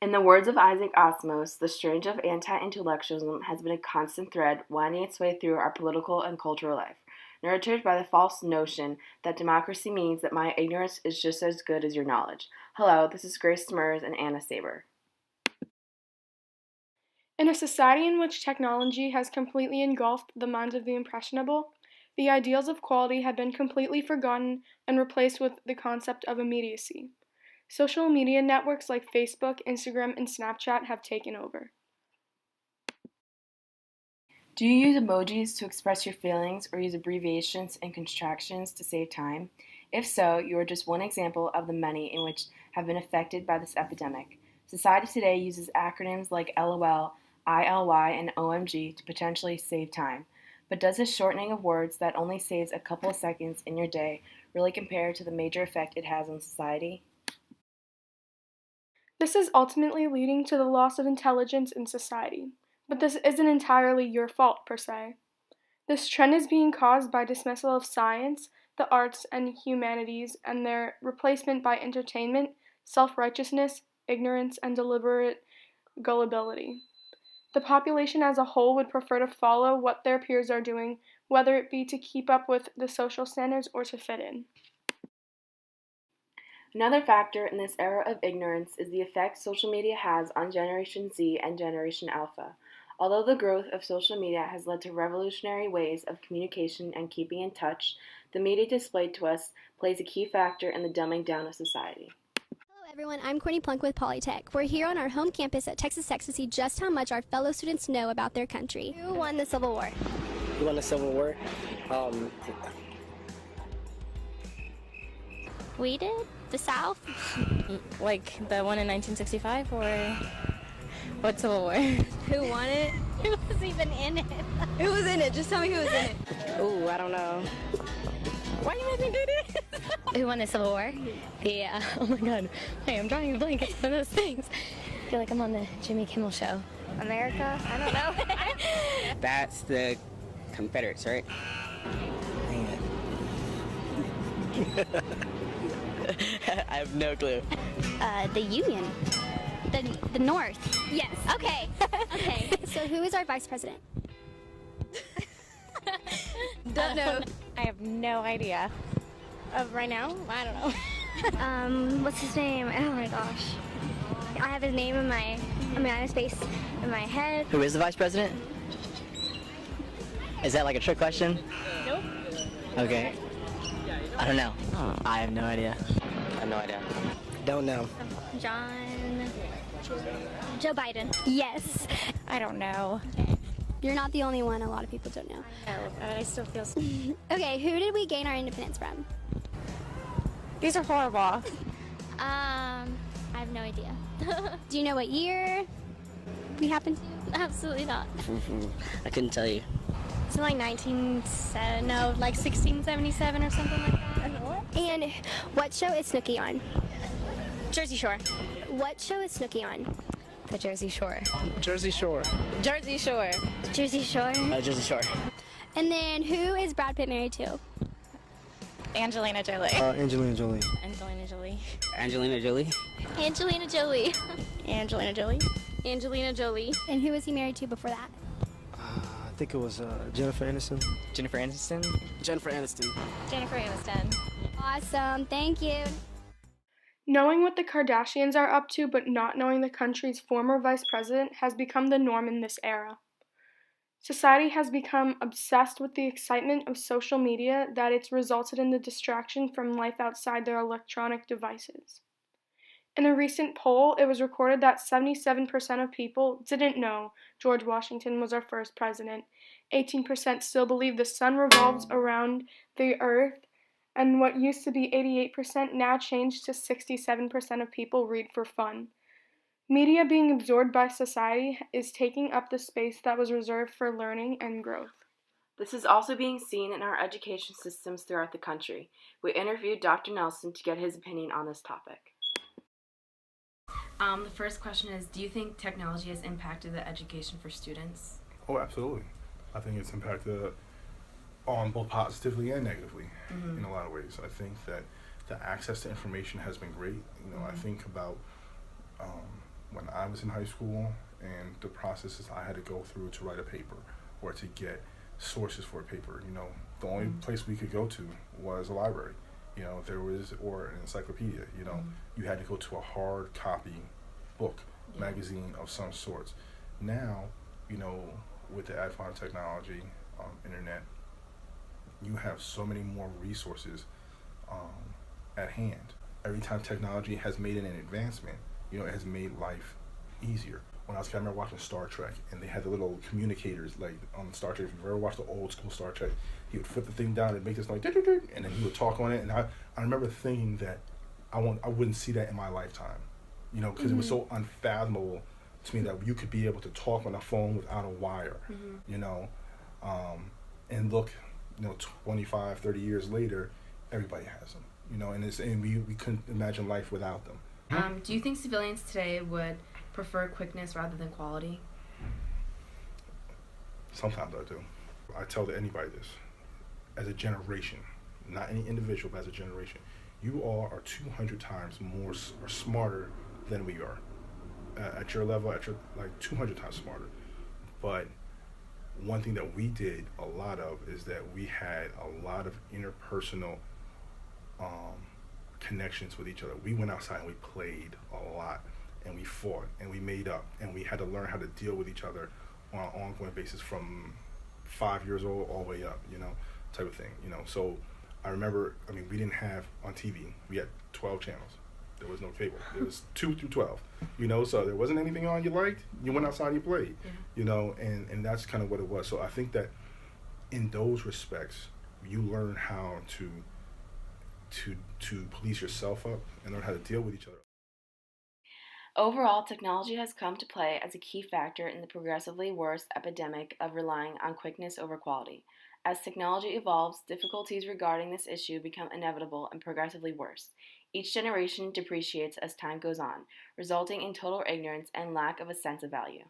In the words of Isaac Osmos, the strange of anti-intellectualism has been a constant thread winding its way through our political and cultural life, nurtured by the false notion that democracy means that my ignorance is just as good as your knowledge. Hello, this is Grace Smurs and Anna Saber. In a society in which technology has completely engulfed the minds of the impressionable, the ideals of quality have been completely forgotten and replaced with the concept of immediacy. Social media networks like Facebook, Instagram, and Snapchat have taken over. Do you use emojis to express your feelings or use abbreviations and contractions to save time? If so, you are just one example of the many in which have been affected by this epidemic. Society today uses acronyms like LOL, ILY, and OMG to potentially save time. But does this shortening of words that only saves a couple of seconds in your day really compare to the major effect it has on society? This is ultimately leading to the loss of intelligence in society. But this isn't entirely your fault, per se. This trend is being caused by dismissal of science, the arts, and humanities, and their replacement by entertainment, self-righteousness, ignorance, and deliberate gullibility. The population as a whole would prefer to follow what their peers are doing, whether it be to keep up with the social standards or to fit in. Another factor in this era of ignorance is the effect social media has on Generation Z and Generation Alpha. Although the growth of social media has led to revolutionary ways of communication and keeping in touch, the media displayed to us plays a key factor in the dumbing down of society. Hello everyone, I'm Courtney Plunk with Polytech. We're here on our home campus at Texas Tech to see just how much our fellow students know about their country. Who won the Civil War? Who won the Civil War? We did? The South? Like the one in 1965 or what Civil War? Who won it? Who was even in it? Who was in it? Just tell me who was in it. Ooh, I don't know. Why you make me do this? Who won the Civil War? Yeah. Oh my God. Hey, I'm drawing a blank. It's one of those things. I feel like I'm on the Jimmy Kimmel show. America? I don't know. That's the Confederates, right? I have no clue. The Union. The North. Yes. Okay. Okay. So who is our vice president? Don't know. I have no idea. Of right now? I don't know. What's his name? Oh my gosh. I have his name I have his face in my head. Who is the vice president? Is that like a trick question? Nope. Okay. I don't know. I have no idea. I have no idea. Don't know. Joe Biden. Yes. I don't know. You're not the only one. A lot of people don't know. I still feel. Okay, who did we gain our independence from? These are horrible. I have no idea. Do you know what year we happened to? Absolutely not. I couldn't tell you. It's like 1677 or something like that. And what show is Snooki on? Jersey Shore. What show is Snooki on? The Jersey Shore. Jersey Shore. Jersey Shore. Jersey Shore. Jersey Shore. And then who is Brad Pitt married to? Angelina Jolie. Angelina Jolie. Angelina Jolie. Angelina Jolie. Angelina Jolie. Angelina Jolie. Angelina Jolie. And who was he married to before that? I think it was Jennifer Aniston. Jennifer Aniston. Jennifer Aniston. Jennifer Aniston. Awesome, thank you. Knowing what the Kardashians are up to but not knowing the country's former vice president has become the norm in this era. Society has become obsessed with the excitement of social media that it's resulted in the distraction from life outside their electronic devices. In a recent poll, it was recorded that 77% of people didn't know George Washington was our first president. 18% still believe the sun revolves around the earth, and what used to be 88% now changed to 67% of people read for fun. Media being absorbed by society is taking up the space that was reserved for learning and growth. This is also being seen in our education systems throughout the country. We interviewed Dr. Nelson to get his opinion on this topic. The first question is, do you think technology has impacted the education for students? Oh, absolutely. I think it's impacted on both positively and negatively in a lot of ways. I think that the access to information has been great. I think about when I was in high school and the processes I had to go through to write a paper or to get sources for a paper. The only place we could go to was a library. There was, or an encyclopedia. You had to go to a hard copy book, magazine of some sorts. Now, with the advent of technology, internet, you have so many more resources at hand. Every time technology has made an advancement, it has made life easier. When I was a kid, I remember watching Star Trek, and they had the little communicators, like on Star Trek. If you've ever watched the old school Star Trek, he would flip the thing down and make this noise, and then he would talk on it. And I remember thinking that I wouldn't see that in my lifetime, because it was so unfathomable to me that you could be able to talk on a phone without a wire, and look, 25, 30 years later, everybody has them, and we couldn't imagine life without them. Do you think civilians today would prefer quickness rather than quality? Sometimes I do. I tell anybody this. As a generation, not any individual, but as a generation, you all are 200 times more or smarter than we are. At your level, 200 times smarter. But one thing that we did a lot of is that we had a lot of interpersonal connections with each other. We went outside and we played a lot, and we fought and we made up, and we had to learn how to deal with each other on an ongoing basis from 5 years old all the way up, type of thing. So I remember, we didn't have on TV, we had 12 channels. There was no cable. It was 2 through 12, so there wasn't anything on you liked, you went outside and you played, and that's kind of what it was. So I think that in those respects, you learn how to police yourself up and learn how to deal with each other. Overall, technology has come to play as a key factor in the progressively worse epidemic of relying on quickness over quality. As technology evolves, difficulties regarding this issue become inevitable and progressively worse. Each generation depreciates as time goes on, resulting in total ignorance and lack of a sense of value.